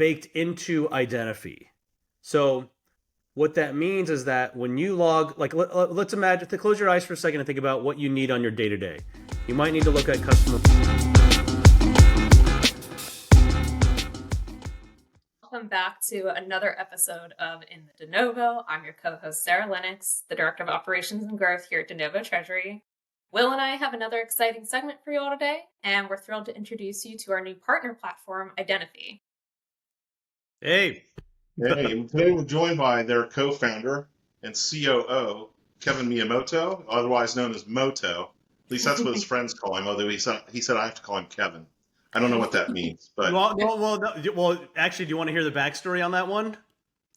baked into Identifee. So what that means is that when you log, like let's imagine, to close your eyes for a second and think about what you need on your day to day. You might need to look at customer. Welcome back to another episode of In the DeNovo. I'm your co-host, Sarah Lennox, the Director of Operations and Growth here at DeNovo Treasury. Will and I have another exciting segment for you all today, and we're thrilled to introduce you to our new partner platform, Identifee. Hey. Hey, today we're joined by their co-founder and COO, Kevin Miyamoto, otherwise known as Moto. At least that's what his friends call him, although he said I have to call him Kevin. I don't know what that means, but Well, actually, do you want to hear the backstory on that one?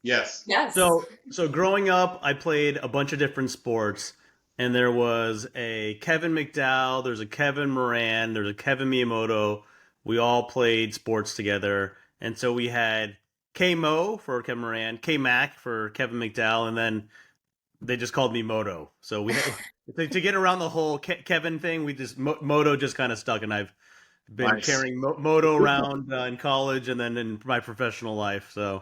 yes. Yes. So growing up, I played a bunch of different sports, and there was a Kevin McDowell, there's a Kevin Moran, there's a Kevin Miyamoto. We all played sports together, and so we had K-Mo for Kevin Moran, K-Mac for Kevin McDowell, and then they just called me Moto. So we to get around the whole Kevin thing, we just Moto just kind of stuck, and I've been carrying Moto around in college and then in my professional life. So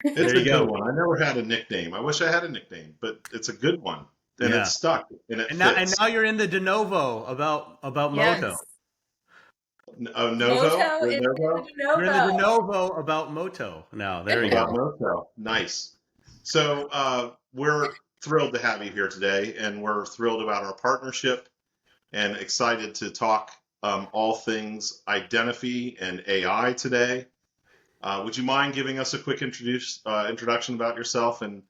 It's a good one. I never had a nickname. I wish I had a nickname, but it's a good one, and it's stuck, and it fits. Now you're in the DeNovo about Yes. Moto. Oh, Novo? Moto You're is Novo? You're in the DeNovo about Moto now. There you About go. Moto. Nice. So we're thrilled to have you here today, and we're thrilled about our partnership and excited to talk all things Identifee and AI today. Would you mind giving us a quick introduction about yourself? And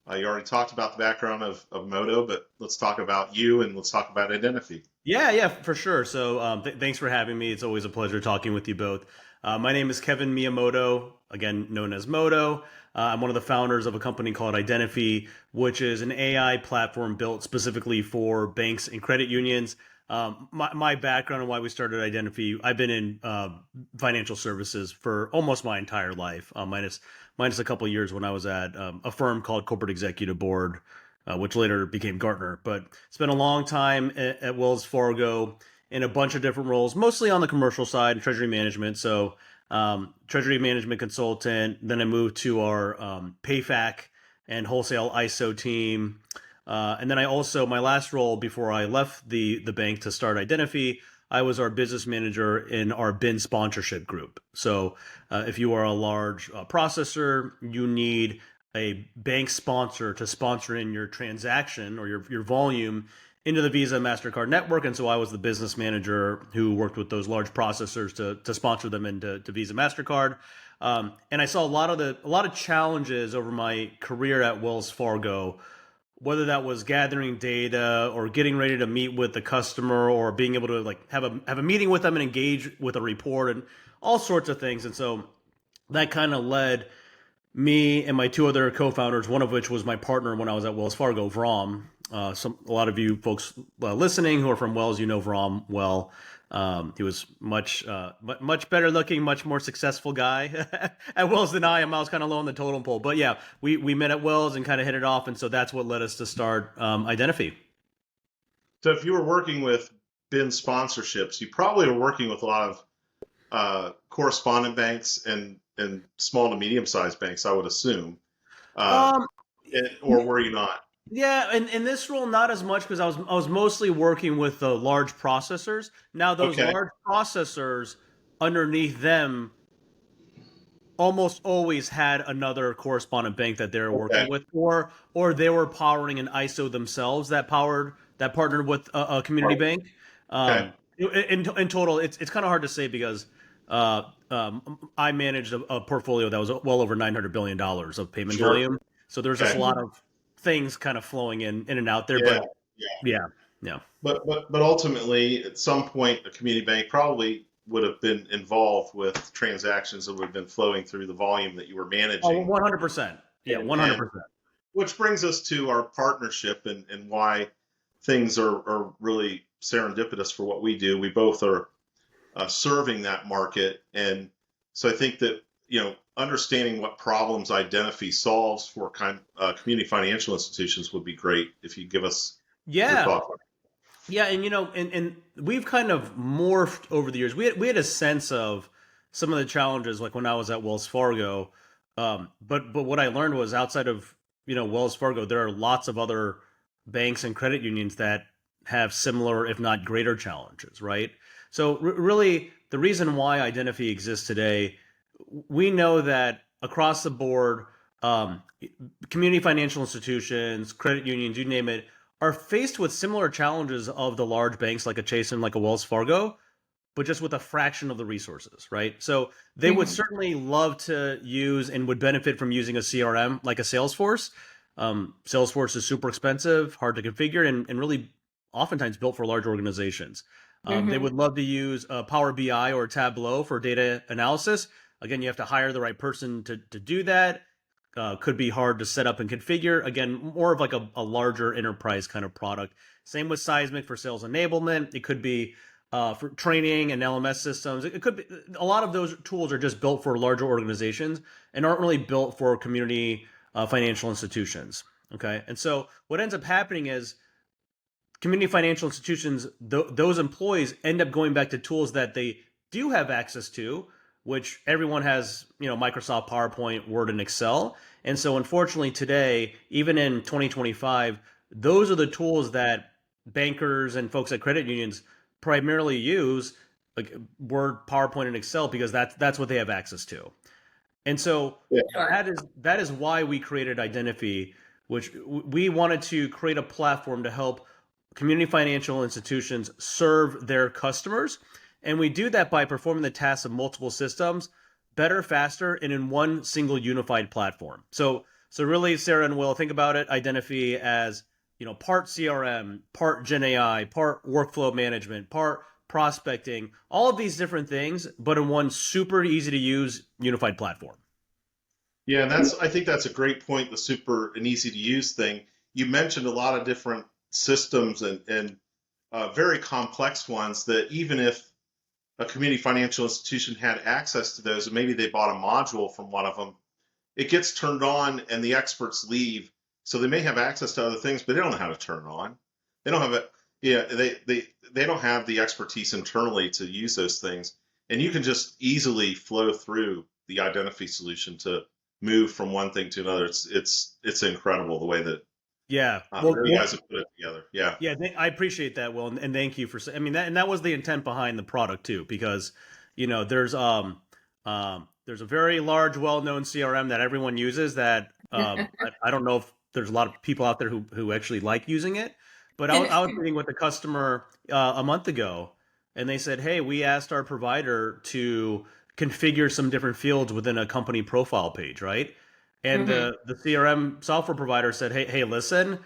you already talked about the background of Moto, but let's talk about you and let's talk about Identifee. Yeah, for sure. So thanks for having me. It's always a pleasure talking with you both. My name is Kevin Miyamoto, again known as Moto. I'm one of the founders of a company called Identifee, which is an AI platform built specifically for banks and credit unions. My background and why we started Identifee, I've been in financial services for almost my entire life, minus a couple of years when I was at a firm called Corporate Executive Board, which later became Gartner. But spent a long time at Wells Fargo in a bunch of different roles, mostly on the commercial side, treasury management. So treasury management consultant. Then I moved to our PayFac and wholesale ISO team. And then I also, my last role before I left the bank to start Identifee, I was our business manager in our BIN sponsorship group. So if you are a large processor, you need a bank sponsor to sponsor in your transaction or your volume into the Visa MasterCard network. And so I was the business manager who worked with those large processors to sponsor them into Visa MasterCard. And I saw a lot of challenges over my career at Wells Fargo, whether that was gathering data or getting ready to meet with the customer or being able to like have a meeting with them and engage with a report and all sorts of things. And so that kind of led me and my two other co-founders, one of which was my partner when I was at Wells Fargo, Vrom. A lot of you folks listening who are from Wells, you know Vrom well. He was much better looking, much more successful guy at Wells than I am. I was kind of low on the totem pole, but yeah, we met at Wells and kind of hit it off, and so that's what led us to start Identifee. So if you were working with BIN sponsorships, you probably were working with a lot of correspondent banks and small to medium sized banks, I would assume, or were you not? Yeah, and in this role, not as much because I was mostly working with the large processors. Now, those large processors underneath them almost always had another correspondent bank that they were working with, or they were powering an ISO themselves that partnered with a community bank. In total, it's kind of hard to say because I managed a portfolio that was well over $900 billion of payment volume. So there's just a lot of things kind of flowing in and out there, but yeah. But ultimately, at some point, a community bank probably would have been involved with transactions that would have been flowing through the volume that you were managing. Oh, 100%. Yeah, 100%. Which brings us to our partnership and why things are really serendipitous for what we do. We both are serving that market, and so I think that understanding what problems Identifee solves for community financial institutions would be great if you give us your thoughts on it. Yeah, and and we've kind of morphed over the years. We had a sense of some of the challenges, like when I was at Wells Fargo. But what I learned was outside of Wells Fargo, there are lots of other banks and credit unions that have similar, if not greater, challenges, right? So really, the reason why Identify exists today, we know that across the board, um, community financial institutions, credit unions, you name it, are faced with similar challenges of the large banks like a Chase and like a Wells Fargo, but just with a fraction of the resources, right? So they would Mhm. certainly love to use and would benefit from using a CRM like a Salesforce. Salesforce is super expensive, hard to configure, and really oftentimes built for large organizations. They Mhm. would love to use Power BI or Tableau for data analysis. Again, you have to hire the right person to do that. Could be hard to set up and configure. Again, more of like a larger enterprise kind of product. Same with Seismic for sales enablement. It could be for training and LMS systems. It could be a lot of those tools are just built for larger organizations and aren't really built for community financial institutions. Okay, and so what ends up happening is community financial institutions, those employees end up going back to tools that they do have access to, which everyone has, Microsoft PowerPoint, Word, and Excel. And so, unfortunately, today, even in 2025, those are the tools that bankers and folks at credit unions primarily use, like Word, PowerPoint, and Excel, because that's what they have access to. And so Yeah. Sure. that is why we created Identify, which we wanted to create a platform to help community financial institutions serve their customers. And we do that by performing the tasks of multiple systems better, faster, and in one single unified platform. So really, Sarah and Will, think about it, Identify as part CRM, part Gen AI, part workflow management, part prospecting, all of these different things, but in one super easy to use unified platform. Yeah, and I think that's a great point, the super and easy to use thing. You mentioned a lot of different systems and very complex ones that even if a community financial institution had access to those, and maybe they bought a module from one of them, it gets turned on and the experts leave. So they may have access to other things, but they don't know how to turn it on. They don't have it. Yeah, they don't have the expertise internally to use those things. And you can just easily flow through the Identity solution to move from one thing to another. It's incredible the way that Yeah. Well, you guys have put it together. Yeah. yeah, I appreciate that, Will, and thank you for. I mean, that was the intent behind the product too, because there's a very large, well-known CRM that everyone uses that I don't know if there's a lot of people out there who actually like using it, but I was meeting with a customer a month ago, and they said, hey, we asked our provider to configure some different fields within a company profile page, right? And Mhm. the CRM software provider said, hey, listen,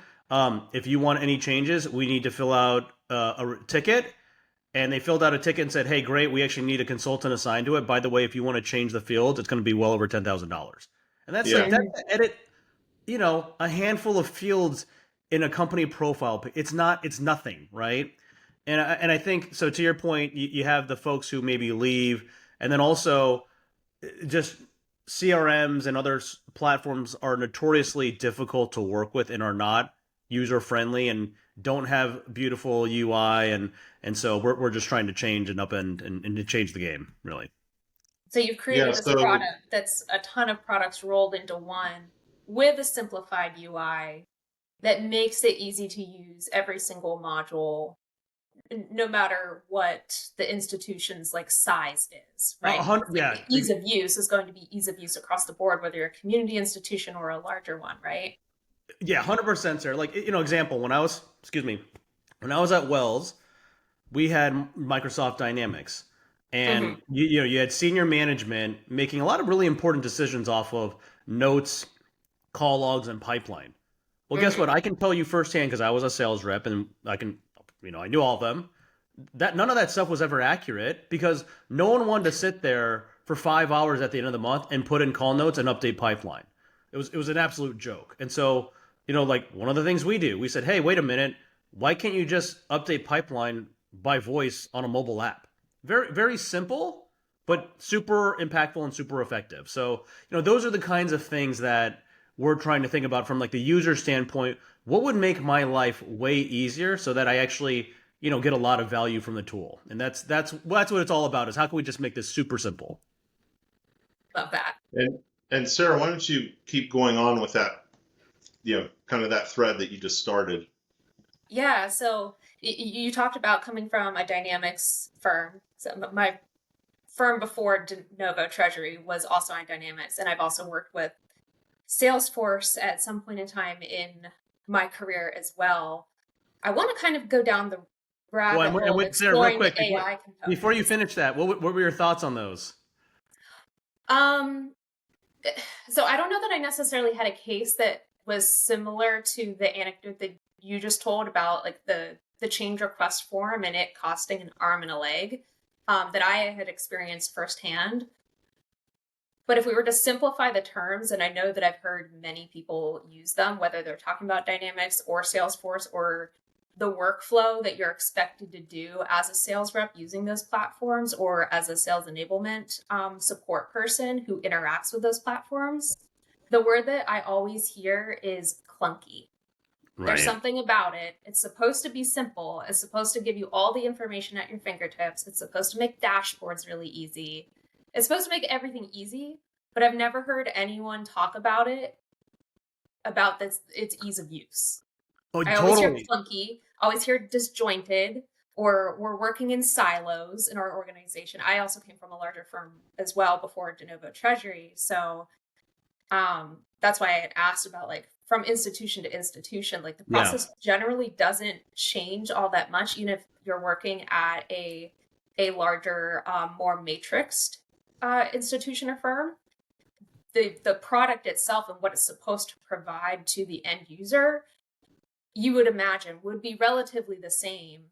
if you want any changes, we need to fill out a ticket. And they filled out a ticket and said, hey, great, we actually need a consultant assigned to it. By the way, if you want to change the fields, it's going to be well over $10,000. And that's like, Yeah. that's Mhm. to edit, a handful of fields in a company profile. It's nothing, right? And I think, so to your point, you have the folks who maybe leave, and then also just CRMs and other platforms are notoriously difficult to work with and are not user friendly and don't have beautiful UI, and so we're just trying to change and upend and to change the game, really. So you've Yeah. created this So product that's a ton of products rolled into one with a simplified UI that makes it easy to use every single module, no matter what the institution's like size is, right? Because like Yeah, the ease of use is going to be ease of use across the board, whether you're a community institution or a larger one, right? yeah, 100%, sir. Like, example, when I was at Wells, we had Microsoft Dynamics, and Mm-hmm. you had senior management making a lot of really important decisions off of notes, call logs, and pipeline. Well, guess Mm-hmm. what? I can tell you firsthand because I was a sales rep, and I knew all of them. That none of that stuff was ever accurate because no one wanted to sit there for 5 hours at the end of the month and put in call notes and update pipeline. It was an absolute joke. And so, like one of the things we do, we said, hey, wait a minute, why can't you just update pipeline by voice on a mobile app? Very very simple, but super impactful and super effective. So, those are the kinds of things that we're trying to think about from like the user standpoint. What would make my life way easier so that I actually get a lot of value from the tool? And that's what it's all about, is how can we just make this super simple? of that. And Sarah, why don't you keep going on with that, kind of that thread that you just started? Yeah, so you talked about coming from a dynamics firm. So my firm before DeNovo Treasury was also on dynamics, and I've also worked with Salesforce at some point in time in my career as well. I want to kind of go down the Well, rabbit hole of Sarah, real exploring quick, the AI before you components. finish that, what were your thoughts on those? Um, so I don't know that I necessarily had a case that was similar to the anecdote that you just told about, like the change request form and it costing an arm and a leg, that I had experienced firsthand. But if we were to simplify the terms, and I know that I've heard many people use them, whether they're talking about Dynamics or Salesforce or the workflow that you're expected to do as a sales rep using those platforms or as a sales enablement support person who interacts with those platforms, the word that I always hear is clunky. There's Right. something about it. It's supposed to be simple. It's supposed to give you all the information at your fingertips. It's supposed to make dashboards really easy. It's supposed to make everything easy, but I've never heard anyone talk about its ease of use. Oh, I always hear totally. clunky, always hear disjointed, or we're working in silos in our organization. I also came from a larger firm as well before DeNovo Treasury. So that's why I had asked about, like, from institution to institution, like the Yeah. process generally doesn't change all that much, even if you're working at a larger, more matrixed institution or firm. The product itself and what it's supposed to provide to the end user, you would imagine, would be relatively the same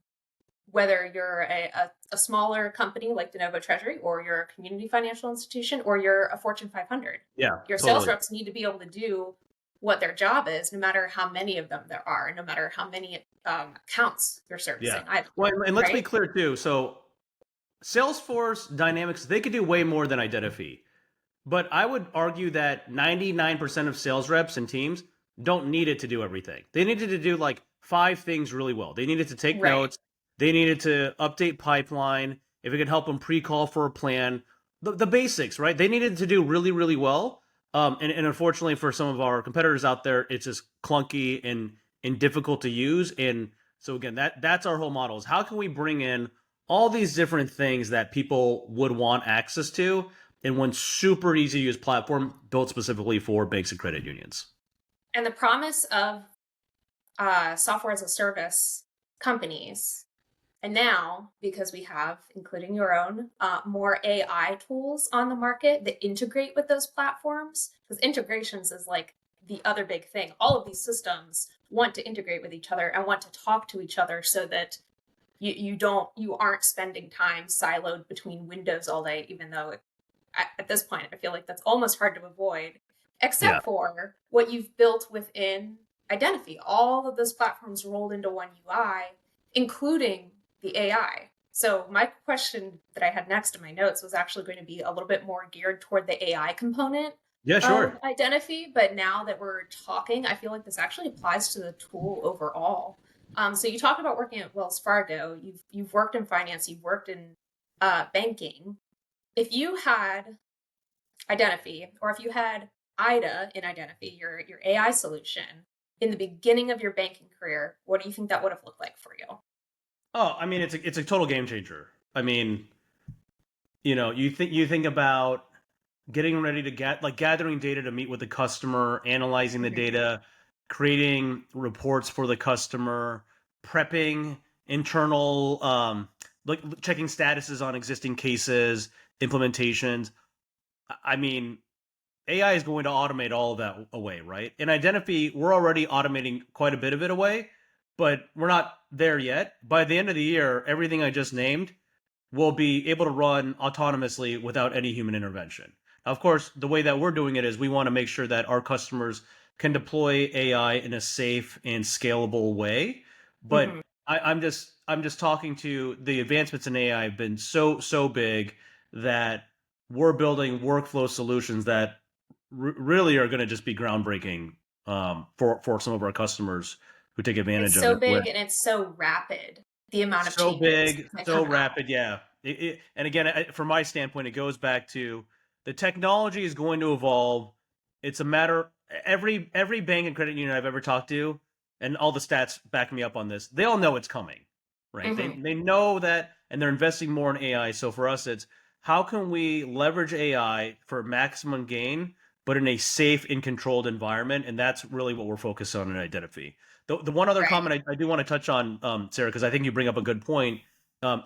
whether you're a smaller company like DeNovo Treasury, or you're a community financial institution, or you're a Fortune 500. Yeah, Your sales totally. reps need to be able to do what their job is, no matter how many of them there are, no matter how many accounts you're servicing. Yeah. Well, and let's be Right? clear too. So Salesforce Dynamics, they could do way more than Identifee. But I would argue that 99% of sales reps and teams don't need it to do everything. They needed to do like 5 things really well. They needed to take Right. notes. They needed to update pipeline. If it could help them pre-call for a plan, the basics, right? They needed to do really, really well. And unfortunately for some of our competitors out there, it's just clunky and difficult to use. And so again, that's our whole model is how can we bring in all these different things that people would want access to in one super easy to use platform built specifically for banks and credit unions. And the promise of software as a service companies, and now because we have, including your own, more AI tools on the market that integrate with those platforms, because integrations is like the other big thing. All of these systems want to integrate with each other and want to talk to each other so that you aren't spending time siloed between windows all day, even though at this point I feel like that's almost hard to avoid, except for what you've built within Identifee. All of those platforms rolled into one UI, including the AI. So my question that I had next in my notes was actually going to be a little bit more geared toward the AI component Yeah, of sure. Identifee, but now that we're talking, I feel like this actually applies to the tool overall. So you talked about working at Wells Fargo. You've worked in finance. You've worked in banking. If you had Identifee, or if you had IDA in Identifee, your AI solution, in the beginning of your banking career, what do you think that would have looked like for you? Oh, I mean, it's a total game changer. I mean, you think about getting ready to gathering data to meet with the customer, analyzing the data, creating reports for the customer, prepping internal, like checking statuses on existing cases, implementations. I mean, AI is going to automate all of that away, right? In Identify, we're already automating quite a bit of it away, but we're not there yet. By the end of the year, everything I just named will be able to run autonomously without any human intervention. Now, of course, the way that we're doing it is we want to make sure that our customers can deploy AI in a safe and scalable way. But Mhm. I'm just talking to the advancements in AI have been so big that we're building workflow solutions that really are going to just be groundbreaking for some of our customers who take advantage It's of so it. big and it's so rapid, the amount of So changes big, that so come out. rapid, yeah. And again, from my standpoint, it goes back to the technology is going to evolve. It's a matter every bank and credit union I've ever talked to, and all the stats back me up on this. They all know it's coming, right? Hmm. They know that, and they're investing more in AI. So for us, it's how can we leverage AI for maximum gain, but in a safe and controlled environment, and that's really what we're focused on in Identifee. The one other Right. comment I do want to touch on, Sarah, because I think you bring up a good point,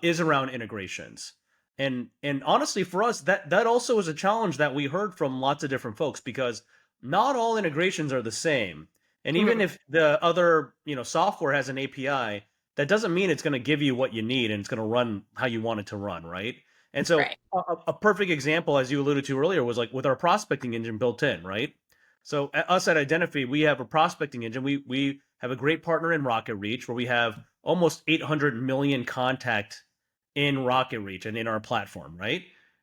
is around integrations. And honestly, for us, that also is a challenge that we heard from lots of different folks because not all integrations are the same. And even Hmm. if the other software has an API, that doesn't mean it's going to give you what you need and it's going to run how you want it to run, right? And so Right. a perfect example, as you alluded to earlier, was like with our prospecting engine built in, right? So us at Identifee, we have a prospecting engine. We have a great partner in Rocket Reach where we have almost 800 million contact in Rocket Reach and in our platform, right?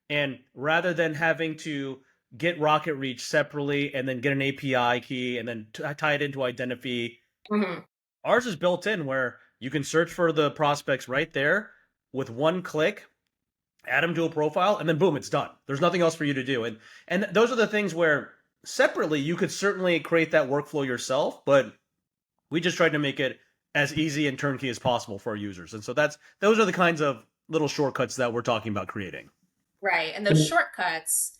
And rather than having to get Rocket Reach separately and then get an API key and then tie it into Identifee, Hmm. ours is built in where you can search for the prospects right there with one click, add them to a profile, and then boom, it's done. There's nothing else for you to do. And those are the things where separately you could certainly create that workflow yourself, but we just tried to make it as easy and turnkey as possible for our users. And so those are the kinds of little shortcuts that we're talking about creating. Right. And those shortcuts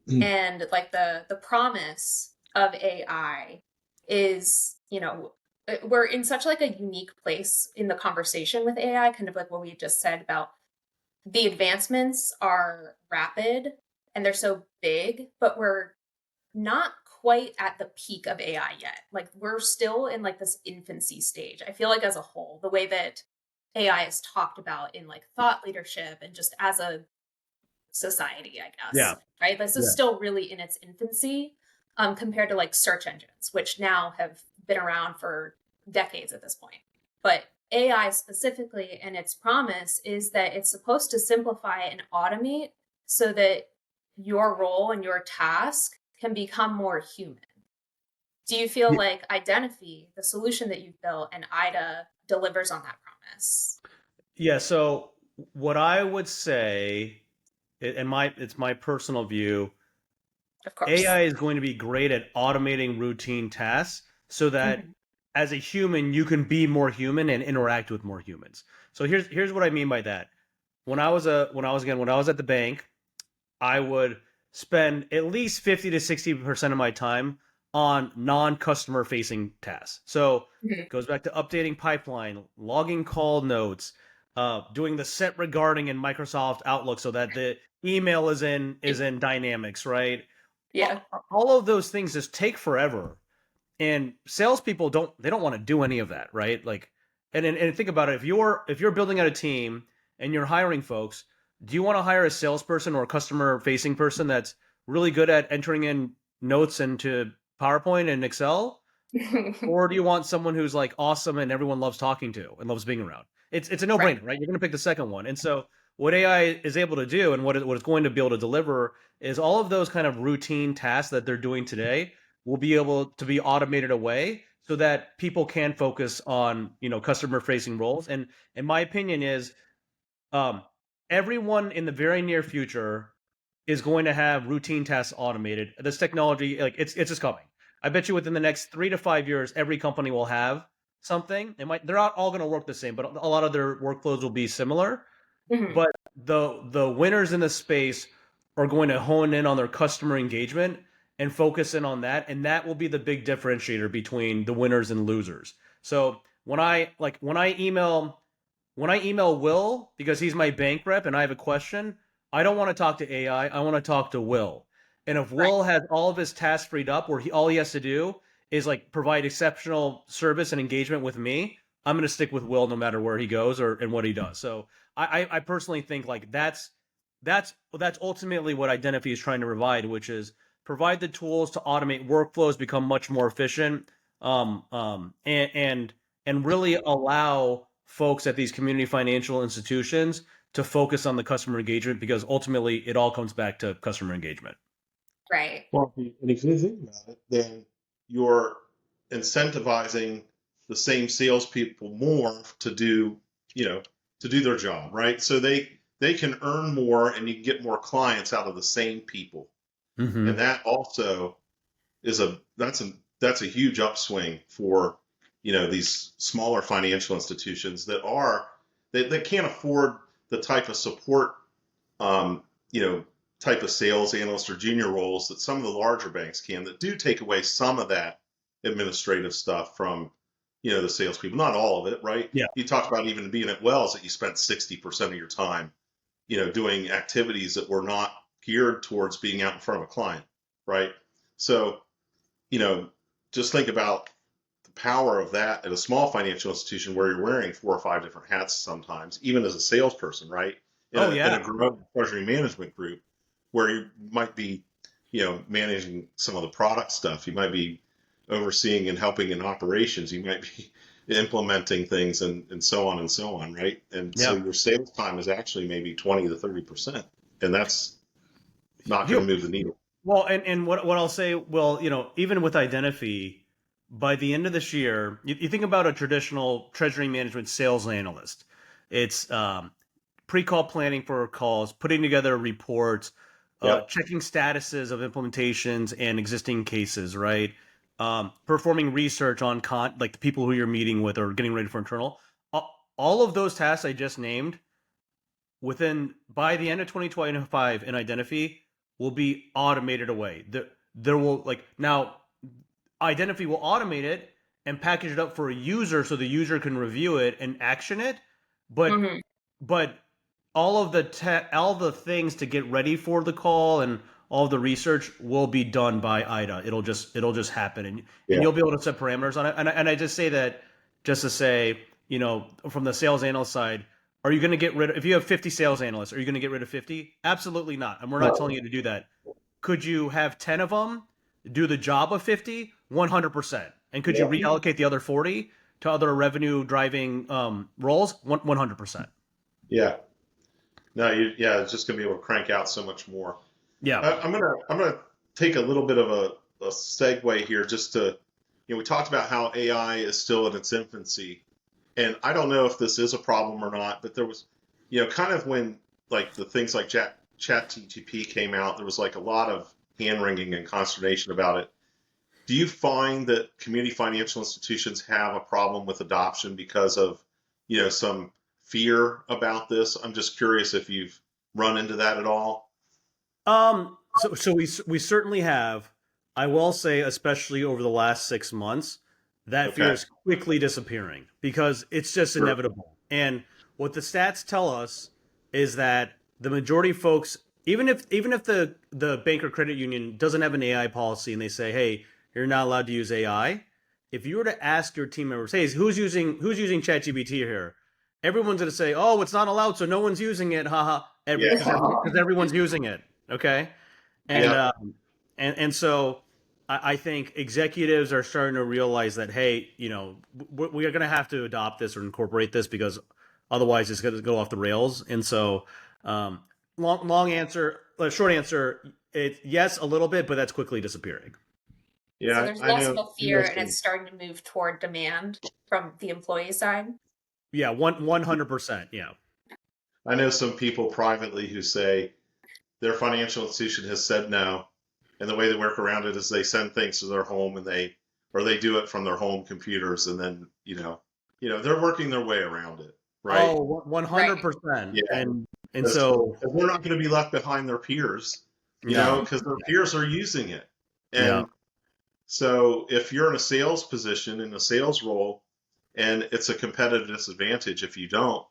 and like the promise of AI is, we're in such like a unique place in the conversation with AI, kind of like what we just said about the advancements are rapid and they're so big, but we're not quite at the peak of AI yet. Like we're still in like this infancy stage. I feel like as a whole, the way that AI is talked about in like thought leadership and just as a society, I Yeah. guess, right? This is Yeah. still really in its infancy compared to like search engines, which now have been around for decades at this point. But AI specifically and its promise is that it's supposed to simplify and automate so that your role and your task can become more human. Do you feel like Identifee, the solution that you've built, and IDA delivers on that promise? Yeah. So what I would say, and it's my personal view, Of course. AI is going to be great at automating routine tasks so that Hmm. as a human, you can be more human and interact with more humans. So here's what I mean by that. When I was at the bank, I would spend at least 50 to 60% of my time on non-customer facing tasks. So Hmm. it goes back to updating pipeline, logging call notes, doing the set regarding in Microsoft Outlook so that the email is in Dynamics, right? Yeah. All of those things just take forever, and salespeople don't want to do any of that, right? Like, and think about it. If you're building out a team and you're hiring folks, do you want to hire a salesperson or a customer facing person that's really good at entering in notes into PowerPoint and Excel, or do you want someone who's like awesome and everyone loves talking to and loves being around? It's a no Right. brainer, right? You're going to pick the second one. And so what AI is able to do and what it's going to be able to deliver is all of those kind of routine tasks that they're doing today will be able to be automated away so that people can focus on customer facing roles. And in my opinion is um, everyone in the very near future is going to have routine tasks automated. This technology, like it's just coming. I bet you within the next 3 to 5 years, every company will have something. They're not all going to work the same, but a lot of their workflows will be similar. Hmm. But the winners in the space are going to hone in on their customer engagement and focus in on that, and that will be the big differentiator between the winners and losers. So when I email Will because he's my bank rep and I have a question, I don't want to talk to AI. I want to talk to Will. And if Right. Will has all of his tasks freed up where all he has to do is like provide exceptional service and engagement with me, I'm going to stick with Will no matter where he goes or and what he does. So I personally think like that's ultimately what Identity is trying to provide, which is provide the tools to automate workflows, become much more efficient, and really allow folks at these community financial institutions to focus on the customer engagement because ultimately it all comes back to customer engagement. Right. Well, and if you think about it, then you're incentivizing the same salespeople more to do, to do their job, right? So they can earn more and you can get more clients out of the same people. Mm-hmm. And that also is that's a huge upswing for these smaller financial institutions that can't afford the type of support, um, you know type of sales analyst or junior roles that some of the larger banks can, that do take away some of that administrative stuff from the salespeople. Not all of it, right? Yeah. You talked about even being at Wells that you spent 60% of your time doing activities that were not geared towards being out in front of a client, right? So you know, just think about the power of that at a small financial institution where you're wearing 4 or 5 different hats sometimes, even as a salesperson, right? Oh In yeah. a growing treasury management group where you might be, managing some of the product stuff. You might be overseeing and helping in operations. You might be implementing things and so on and so on, right? And so Yeah. your sales time is actually maybe 20 to 30%. And that's not You going to move the needle. Well, and what I'll say, well, even with Identifee, by the end of this year, you think about a traditional treasury management sales analyst. It's pre-call planning for calls, putting together reports, Yep. checking statuses of implementations and existing cases, right? Performing research on like the people who you're meeting with or getting ready for internal. All of those tasks I just named within by the end of 2025 in Identifee will be automated away. There will like now Identifee will automate it and package it up for a user so the user can review it and action it. But Hmm. but all the things to get ready for the call and all the research will be done by IDA. It'll just happen and Yeah. you'll be able to set parameters on it. And I just say that just to say, from the sales analyst side, are you going to get rid of if you have 50 sales analysts, are you going to get rid of 50? Absolutely not. And we're not telling No. you to do that. Could you have 10 of them do the job of 50? 100%. And could you Yeah. reallocate the other 40 to other revenue driving roles? 100%. Yeah. No, yeah, it's just going to be able to crank out so much more. Yeah. I'm gonna take a little bit of a segue here, just to, we talked about how AI is still in its infancy, and I don't know if this is a problem or not, but there was, kind of when like the things like ChatGPT came out, there was like a lot of hand wringing and consternation about it. Do you find that community financial institutions have a problem with adoption because of, some fear about this? I'm just curious if you've run into that at all. So we certainly have. I will say, especially over the last 6 months, that fear Okay. is quickly disappearing because it's just Sure. inevitable. And what the stats tell us is that the majority of folks, even if the bank or credit union doesn't have an AI policy and they say, hey, you're not allowed to use AI, if you were to ask your team members, hey, who's using ChatGPT here? Everyone's going to say, oh, it's not allowed, so no one's using it, haha, Yeah. because everyone's using it. Okay, and Yeah. so I think executives are starting to realize that hey, we are going to have to adopt this or incorporate this because otherwise it's going to go off the rails. And so, long answer, short answer, yes, a little bit, but that's quickly disappearing. So Yeah. there's I less know. of a fear and it's starting to move toward demand from the employee side. Yeah, 100%. Yeah, I know some people privately who say their financial institution has said no, and the way they work around it is they send things to their home, and they do it from their home computers, and then they're working their way around it, right? oh, Right. 100%. Yeah. And Because so they're not going to be left behind their peers, no, because their peers are using it. yeah. And so if you're in a sales position, in a sales role, and it's a competitive disadvantage if you don't,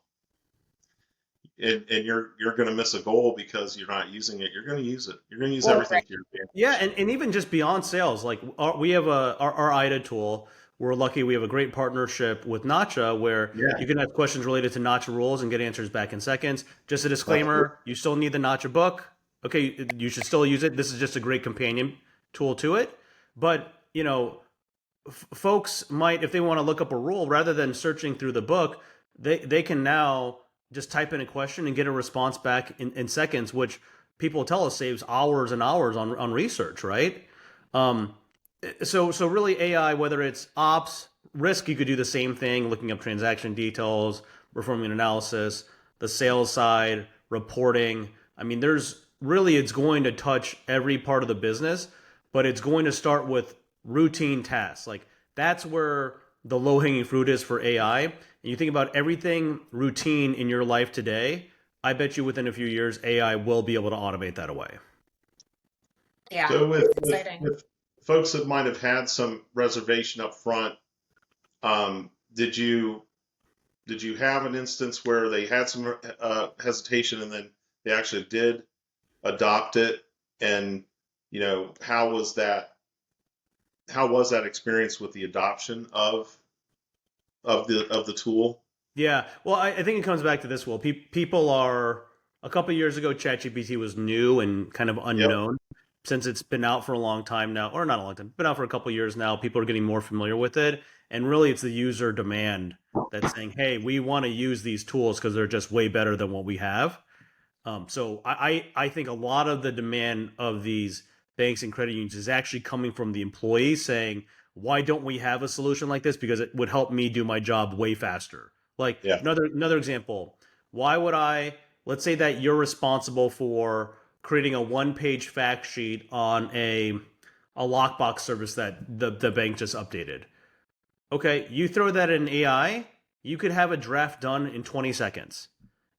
and you're going to miss a goal because you're not using it, you're going to use it. You're going to use Well, everything Right. to your yeah, advantage. and even just beyond sales, like we have our IDA tool. We're lucky we have a great partnership with Nacha where Yeah. you can have questions related to Nacha rules and get answers back in seconds. Just a That's disclaimer, you still need the Nacha book. Okay, you should still use it. This is just a great companion tool to it. But, folks might, if they want to look up a rule, rather than searching through the book, they can now just type in a question and get a response back in seconds, which people tell us saves hours and hours on research, right? Um, so really AI, whether it's ops, risk, you could do the same thing, looking up transaction details, performing an analysis, the sales side, reporting. I mean, there's really it's going to touch every part of the business, but it's going to start with routine tasks. Like that's where the low hanging fruit is for AI. And you think about everything routine in your life today, I bet you within a few years, AI will be able to automate that away. Yeah, So it's exciting. with folks that might have had some reservation up front, um, did you did you have an instance where they had some hesitation and then they actually did adopt it? And how was that experience with the adoption of the tool? Yeah, well, I think it comes back to this. Well, people are a couple of years ago, ChatGPT was new and kind of Yep. unknown. Since it's been out for a long time now, or not a long time, been out for a couple of years now, people are getting more familiar with it. And really, it's the user demand that's saying, "Hey, we want to use these tools because they're just way better than what we have." So I think a lot of the demand of these banks and credit unions is actually coming from the employees saying, why don't we have a solution like this? Because it would help me do my job way faster. Like Yeah. another example, why would I, let's say that you're responsible for creating a one-page fact sheet on a lockbox service that the bank just updated. Okay, you throw that in AI, you could have a draft done in 20 seconds.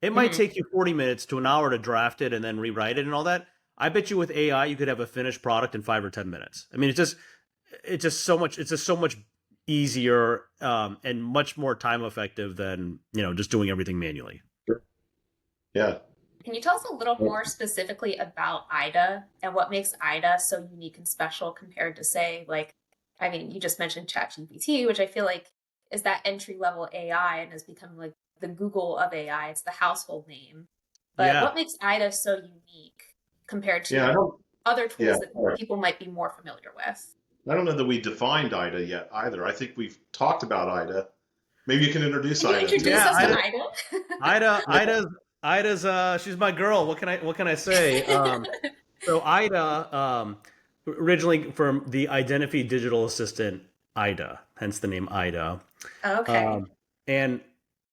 It might Mhm. take you 40 minutes to an hour to draft it and then rewrite it and all that. I bet you with AI you could have a finished product in 5 or 10 minutes. I mean, it's just so much easier and much more time effective than, just doing everything manually. Sure. Yeah. Can you tell us a little more specifically about IDA and what makes IDA so unique and special compared to, say, like, I mean, you just mentioned ChatGPT, which I feel like is that entry level AI and has become like the Google of AI. It's the household name. But Yeah. what makes IDA so unique compared Yeah. I to don't. other Yeah. tools that All right. people might be more familiar with? I don't know that we defined IDA yet either. I think we've talked about IDA. Maybe you can introduce Can you IDA to introduce Yeah, us to us. Ida, Yeah. Ida's she's my girl. What can I say? So Ida, originally from the Identifee digital assistant Ida, hence the name Ida. Okay. Um, and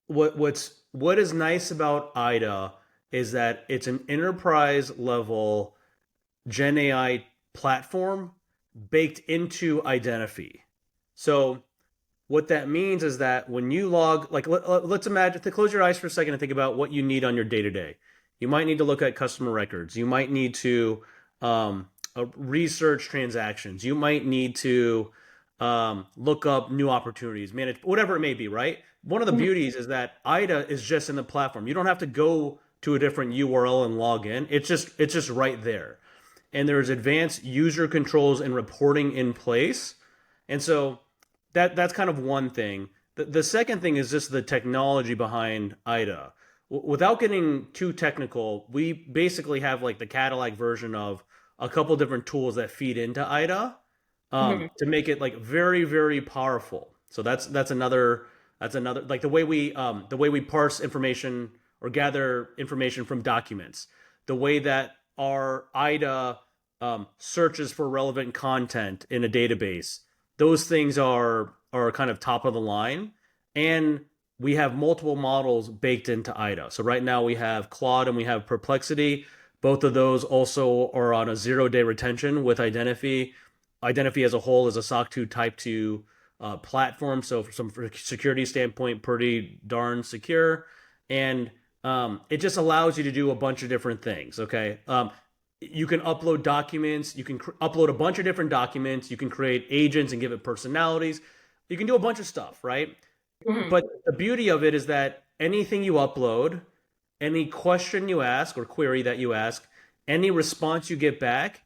what is nice about Ida is that it's an enterprise level Gen AI platform baked into Identifee. So what that means is that when you log, like let's imagine, to close your eyes for a second and think about what you need on your day to day. You might need to look at customer records. You might need to research transactions. You might need to look up new opportunities, manage whatever it may be. Right. One of the Mhm. beauties is that IDA is just in the platform. You don't have to go to a different URL and log in. It's just right there, and there's advanced user controls and reporting in place. And so that's kind of one thing. The second thing is just the technology behind IDA. Without getting too technical, we basically have like the Cadillac version of a couple different tools that feed into IDA Mhm. to make it like very very powerful. So that's another like the way we parse information or gather information from documents, the way that our IDA searches for relevant content in a database. Those things are kind of top of the line, and we have multiple models baked into IDA. So right now we have Claude and we have Perplexity. Both of those also are on a 0-day retention with Identifee. Identifee as a whole is a SOC 2 Type 2 platform, so from a security standpoint, pretty darn secure. And it just allows you to do a bunch of different things. Okay, you can upload documents. You can upload a bunch of different documents. You can create agents and give it personalities. You can do a bunch of stuff, right? Mhm. But the beauty of it is that anything you upload, any question you ask or query that you ask, any response you get back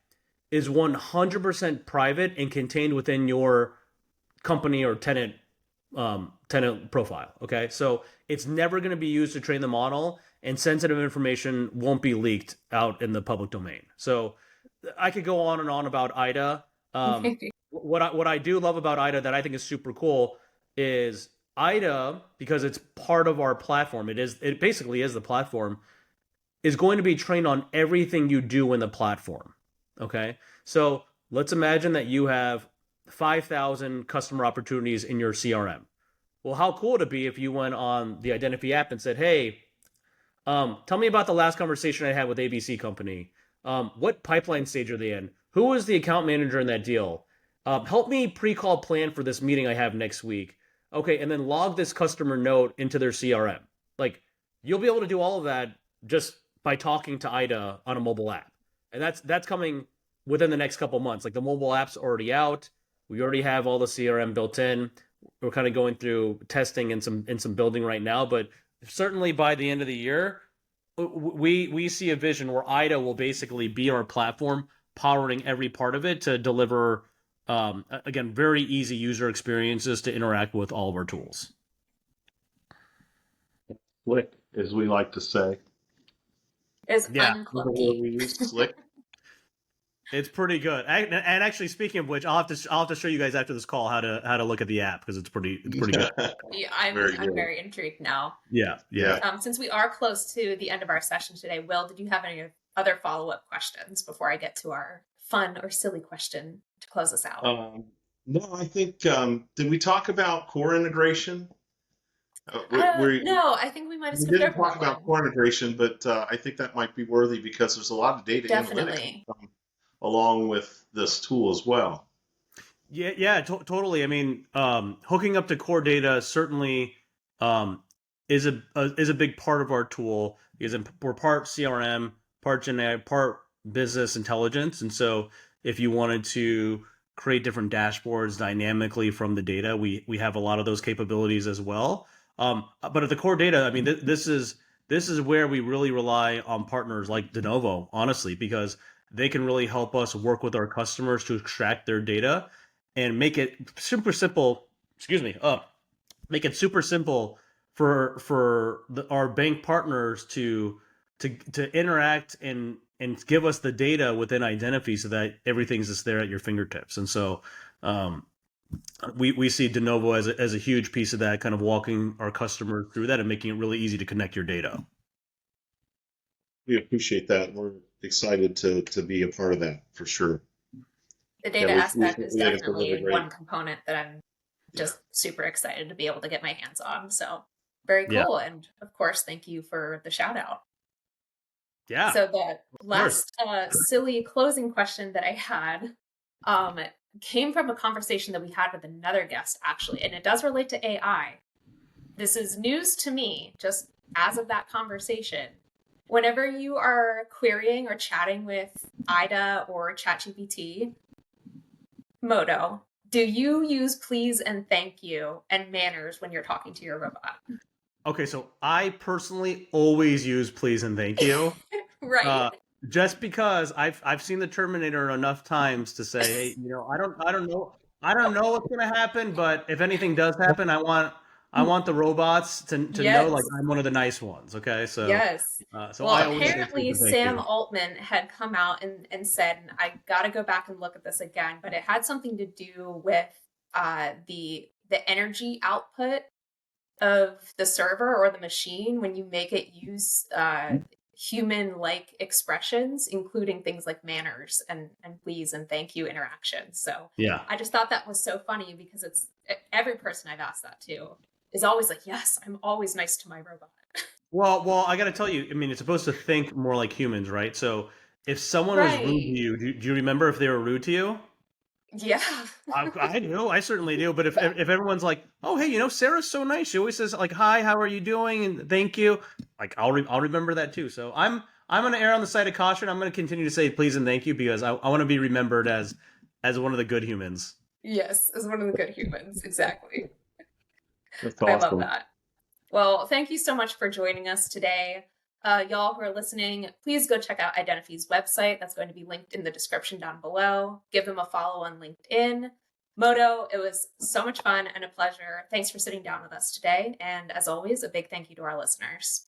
is 100% private and contained within your company or tenant profile. Okay, so it's never going to be used to train the model, and sensitive information won't be leaked out in the public domain. So I could go on and on about IDA. What I do love about IDA that I think is super cool is IDA, because it's part of our platform. It basically is the platform, is going to be trained on everything you do in the platform. Okay. So let's imagine that you have 5,000 customer opportunities in your CRM. Well, how cool would it be if you went on the Identify app and said, hey, tell me about the last conversation I had with ABC Company. What pipeline stage are they in? Who is the account manager in that deal? Help me pre-call plan for this meeting I have next week. Okay, and then log this customer note into their CRM. Like, you'll be able to do all of that just by talking to IDA on a mobile app, and that's coming within the next couple months. Like, the mobile app's already out. We already have all the CRM built in. We're kind of going through testing and some building right now, but certainly by the end of the year, we see a vision where IDA will basically be our platform, powering every part of it to deliver, again, very easy user experiences to interact with all of our tools. Slick, as we like to say. Is Yeah, unclunky. We use slick. it's pretty good. And actually, speaking of which, I'll have to show you guys after this call how to look at the app, because it's pretty good. Yeah, Very I'm good. very intrigued now. Yeah. Since we are close to the end of our session today, Will, did you have any other follow-up questions before I get to our fun or silly question to close us out? No, I think, did we talk about core integration? No, I think we might have We skipped didn't over talk that about one. core integration, but I think that might be worthy because there's a lot of data analytics that Definitely. come along with this tool as well. Yeah, totally. I mean, hooking up to core data certainly is a big part of our tool, because we're part CRM, part Gen AI, part business intelligence, and so if you wanted to create different dashboards dynamically from the data, we have a lot of those capabilities as well. But at the core data, I mean, this is where we really rely on partners like DeNovo, honestly, because they can really help us work with our customers to extract their data and make it super simple. Excuse me. Make it super simple for our bank partners to interact and give us the data within Identifee, so that everything's just there at your fingertips. And so we see DeNovo as a huge piece of that, kind of walking our customers through that and making it really easy to connect your data. We appreciate that. We're excited to be a part of that for sure. The data aspect is we think it's really definitely great. one component that I'm just super excited to be able to get my hands on. So very Yeah. cool. And of course, thank you for the shout out. Yeah. So the last silly closing question that I had came from a conversation that we had with another guest, actually, and it does relate to AI. This is news to me, just as of that conversation. Whenever you are querying or chatting with IDA or ChatGPT, Moto, do you use please and thank you and manners when you're talking to your robot? Okay, so I personally always use please and thank you. Right. Just because I've seen the Terminator enough times to say, hey, I don't know what's gonna happen, but if anything does happen, I want the robots to know, like, Yes. I'm one of the nice ones. Okay, so Yes. so Well, I always say please apparently and thank Sam you. Altman had come out and said, and I got to go back and look at this again, but it had something to do with the energy output of the server or the machine when you make it use human-like expressions, including things like manners and please and thank you interactions. So Yeah. I just thought that was so funny because it's every person I've asked that to is always like, yes, I'm always nice to my robot. Well, I got to tell you, I mean, it's supposed to think more like humans, right? So if someone was rude to Right. you, do you remember if they were rude to you? Yeah. I do. I certainly do. But if everyone's like, oh, hey, Sarah's so nice. She always says, like, hi, how are you doing, and thank you. Like, I'll remember that too. So I'm gonna err on the side of caution. I'm gonna continue to say please and thank you, because I want to be remembered as one of the good humans. Yes, as one of the good humans. Exactly. That's I love awesome. that. Well, thank you so much for joining us today. Y'all who are listening, please go check out Identifee's website. That's going to be linked in the description down below. Give them a follow on LinkedIn. Moto, it was so much fun and a pleasure. Thanks for sitting down with us today. And as always, a big thank you to our listeners.